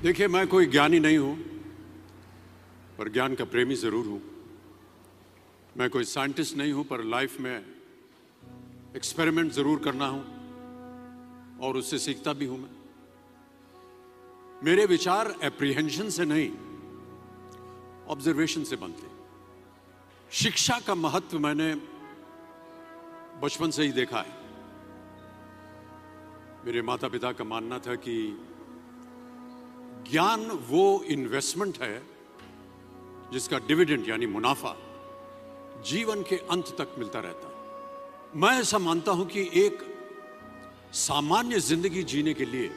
देखिए, मैं कोई ज्ञानी नहीं हूं, पर ज्ञान का प्रेमी जरूर हूं। मैं कोई साइंटिस्ट नहीं हूं, पर लाइफ में एक्सपेरिमेंट जरूर करना हूं और उससे सीखता भी हूं। मेरे विचार एप्रीहेंशन से नहीं, ऑब्जर्वेशन से बनते। शिक्षा का महत्व मैंने बचपन से ही देखा है। मेरे माता पिता का मानना था कि ज्ञान वो इन्वेस्टमेंट है जिसका डिविडेंड यानी मुनाफा जीवन के अंत तक मिलता रहता है। मैं ऐसा मानता हूं कि एक सामान्य जिंदगी जीने के लिए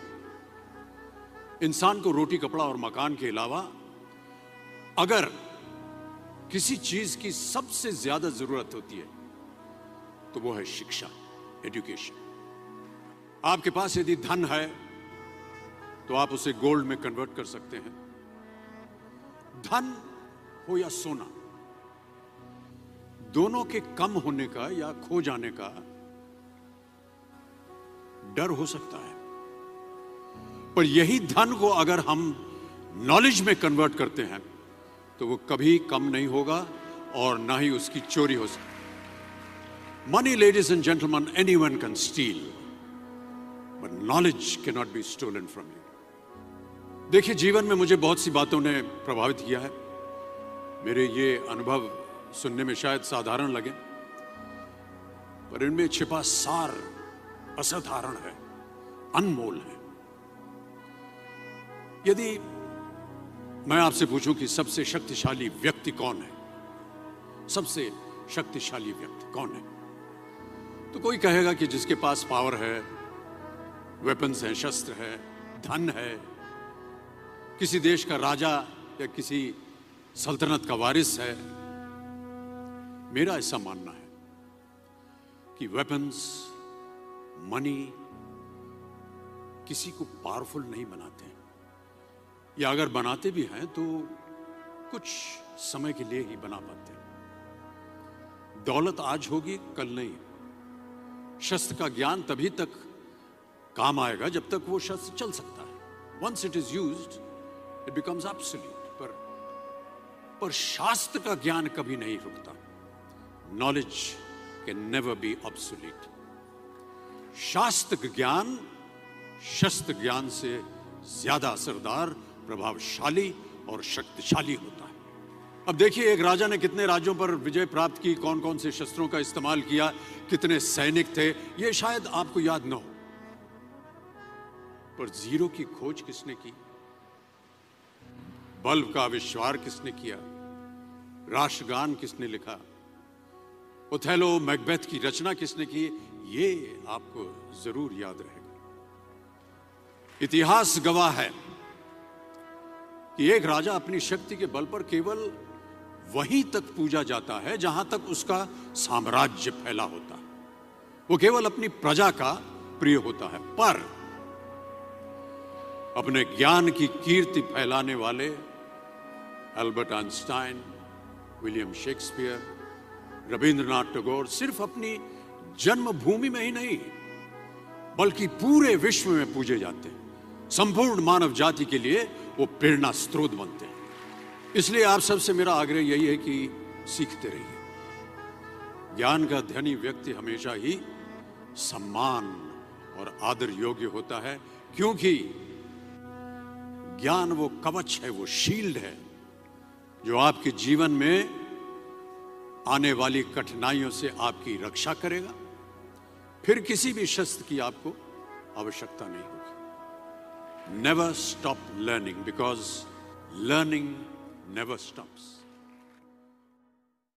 इंसान को रोटी कपड़ा और मकान के अलावा अगर किसी चीज की सबसे ज्यादा जरूरत होती है तो वो है शिक्षा, एजुकेशन। आपके पास यदि धन है तो आप उसे गोल्ड में कन्वर्ट कर सकते हैं। धन हो या सोना, दोनों के कम होने का या खो जाने का डर हो सकता है, पर यही धन को अगर हम नॉलेज में कन्वर्ट करते हैं तो वो कभी कम नहीं होगा और ना ही उसकी चोरी हो सकती। Money, ladies and gentleman, anyone can steal, but knowledge can not be stolen from you. देखिए, जीवन में मुझे बहुत सी बातों ने प्रभावित किया है। मेरे ये अनुभव सुनने में शायद साधारण लगे, पर इनमें छिपा सार असाधारण है, अनमोल है। यदि मैं आपसे पूछूं कि सबसे शक्तिशाली व्यक्ति कौन है, सबसे शक्तिशाली व्यक्ति कौन है, तो कोई कहेगा कि जिसके पास पावर है, वेपन्स हैं, शस्त्र है, धन है, किसी देश का राजा या किसी सल्तनत का वारिस है। मेरा ऐसा मानना है कि वेपन्स, मनी किसी को पावरफुल नहीं बनाते, या अगर बनाते भी हैं तो कुछ समय के लिए ही बना पाते हैं। दौलत आज होगी, कल नहीं। शस्त्र का ज्ञान तभी तक काम आएगा जब तक वो शस्त्र चल सकता है। Once it is used it becomes absolute. पर शास्त्र का ज्ञान कभी नहीं रुकता। Knowledge can never be obsolete. शास्त्र ज्ञान शस्त्र ज्ञान से ज्यादा असरदार, प्रभावशाली और शक्तिशाली होता है। अब देखिए, एक राजा ने कितने राज्यों पर विजय प्राप्त की, कौन कौन से शस्त्रों का इस्तेमाल किया, कितने सैनिक थे, यह शायद आपको याद न हो, पर जीरो की खोज किसने की, बल्ब का आविष्कार किसने किया, राष्ट्रगान किसने लिखा, ओथेलो, मैकबेथ की रचना किसने की, ये आपको जरूर याद रहेगा। इतिहास गवाह है कि एक राजा अपनी शक्ति के बल पर केवल वहीं तक पूजा जाता है जहां तक उसका साम्राज्य फैला होता है। वो केवल अपनी प्रजा का प्रिय होता है। पर अपने ज्ञान की कीर्ति फैलाने वाले Albert Einstein, William Shakespeare, Rabindranath Tagore सिर्फ अपनी जन्मभूमि में ही नहीं बल्कि पूरे विश्व में पूजे जाते हैं। संपूर्ण मानव जाति के लिए वो प्रेरणा स्रोत बनते हैं। इसलिए आप सबसे मेरा आग्रह यही है कि सीखते रहिए। ज्ञान का धनी व्यक्ति हमेशा ही सम्मान और आदर योग्य होता है, क्योंकि ज्ञान वो कवच है, वो शील्ड है जो आपके जीवन में आने वाली कठिनाइयों से आपकी रक्षा करेगा। फिर किसी भी शस्त्र की आपको आवश्यकता नहीं होगी। Never stop learning, because learning never stops.